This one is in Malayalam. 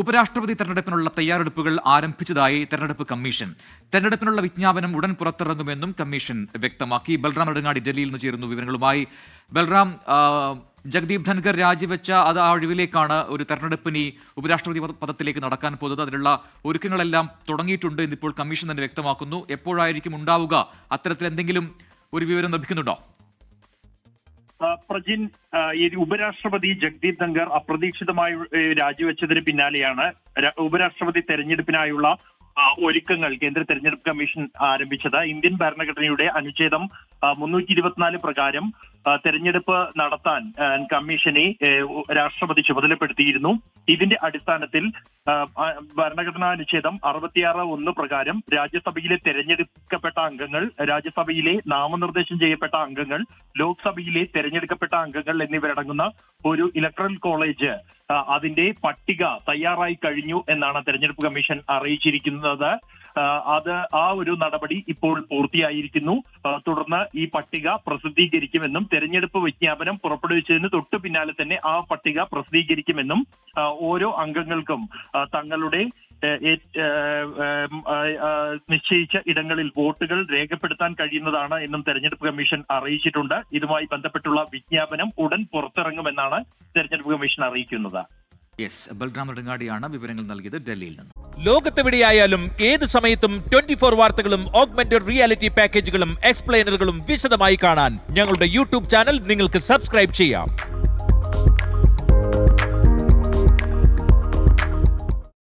ഉപരാഷ്ട്രപതി തെരഞ്ഞെടുപ്പിനുള്ള തയ്യാറെടുപ്പുകൾ ആരംഭിച്ചതായി തെരഞ്ഞെടുപ്പ് കമ്മീഷൻ. തെരഞ്ഞെടുപ്പിനുള്ള വിജ്ഞാപനം ഉടൻ പുറത്തിറങ്ങുമെന്നും കമ്മീഷൻ വ്യക്തമാക്കി. ബൽറാം നെടുങ്ങാടി ഡൽഹിയിൽ നിന്ന് ചേരുന്നു വിവരങ്ങളുമായി. ബൽറാം, ജഗ്ദീപ് ധൻഖർ രാജിവെച്ച ആ ഒഴിവിലേക്കാണ് ഒരു തെരഞ്ഞെടുപ്പിന് ഉപരാഷ്ട്രപതി പദത്തിലേക്ക് നടക്കാൻ പോകുന്നത്. അതിനുള്ള ഒരുക്കങ്ങളെല്ലാം തുടങ്ങിയിട്ടുണ്ട് എന്നിപ്പോൾ കമ്മീഷൻ തന്നെ വ്യക്തമാക്കുന്നു. എപ്പോഴായിരിക്കും ഉണ്ടാവുക? അത്തരത്തിൽ എന്തെങ്കിലും ഒരു വിവരം ലഭിക്കുന്നുണ്ടോ? പ്രജിൻ, ഉപരാഷ്ട്രപതി ജഗ്ദീപ് ധൻഖർ അപ്രതീക്ഷിതമായി രാജിവെച്ചതിന് പിന്നാലെയാണ് ഉപരാഷ്ട്രപതി തെരഞ്ഞെടുപ്പിനായുള്ള ഒരുക്കങ്ങൾ കേന്ദ്ര തെരഞ്ഞെടുപ്പ് കമ്മീഷൻ ആരംഭിച്ചത്. ഇന്ത്യൻ ഭരണഘടനയുടെ അനുച്ഛേദം 324 പ്രകാരം തെരഞ്ഞെടുപ്പ് നടത്താൻ കമ്മീഷനെ രാഷ്ട്രപതി ചുമതലപ്പെടുത്തിയിരുന്നു. ഇതിന്റെ അടിസ്ഥാനത്തിൽ ഭരണഘടനാ അനുച്ഛേദം 66(1) പ്രകാരം രാജ്യസഭയിലെ തെരഞ്ഞെടുക്കപ്പെട്ട അംഗങ്ങൾ, രാജ്യസഭയിലെ നാമനിർദ്ദേശം ചെയ്യപ്പെട്ട അംഗങ്ങൾ, ലോക്സഭയിലെ തെരഞ്ഞെടുക്കപ്പെട്ട അംഗങ്ങൾ എന്നിവരടങ്ങുന്ന ഒരു ഇലക്ടറൽ കോളേജ് അതിന്റെ പട്ടിക തയ്യാറായി കഴിഞ്ഞു എന്നാണ് തെരഞ്ഞെടുപ്പ് കമ്മീഷൻ അറിയിച്ചിരിക്കുന്നത്. ആ ഒരു നടപടി ഇപ്പോൾ പൂർത്തിയായിരിക്കുന്നു. തുടർന്ന് ഈ പട്ടിക പ്രസിദ്ധീകരിക്കുമെന്നും തെരഞ്ഞെടുപ്പ് വിജ്ഞാപനം പുറപ്പെടുവിച്ചതിന് തൊട്ടു പിന്നാലെ തന്നെ ആ പട്ടിക പ്രസിദ്ധീകരിക്കുമെന്നും ഓരോ അംഗങ്ങൾക്കും തങ്ങളുടെ നിശ്ചയിച്ച ഇടങ്ങളിൽ വോട്ടുകൾ രേഖപ്പെടുത്താൻ കഴിയുന്നതാണ് എന്നും തെരഞ്ഞെടുപ്പ് കമ്മീഷൻ അറിയിച്ചിട്ടുണ്ട്. ഇതുമായി ബന്ധപ്പെട്ടുള്ള വിജ്ഞാപനം ഉടൻ പുറത്തിറങ്ങുമെന്നാണ് തെരഞ്ഞെടുപ്പ് കമ്മീഷൻ അറിയിക്കുന്നത്. ബൽറാം നെടുങ്ങാടിയാണ് വിവരങ്ങൾ നൽകിയത് ഡൽഹിയിൽ നിന്ന്. ലോകത്തെവിടെയായാലും ഏത് സമയത്തും 24 വാർത്തകളും ഓഗ്മെന്റഡ് റിയാലിറ്റി പാക്കേജുകളും എക്സ്പ്ലെയിനറുകളും വിശദമായി കാണാൻ ഞങ്ങളുടെ യൂട്യൂബ് ചാനൽ നിങ്ങൾക്ക് സബ്സ്ക്രൈബ് ചെയ്യാം.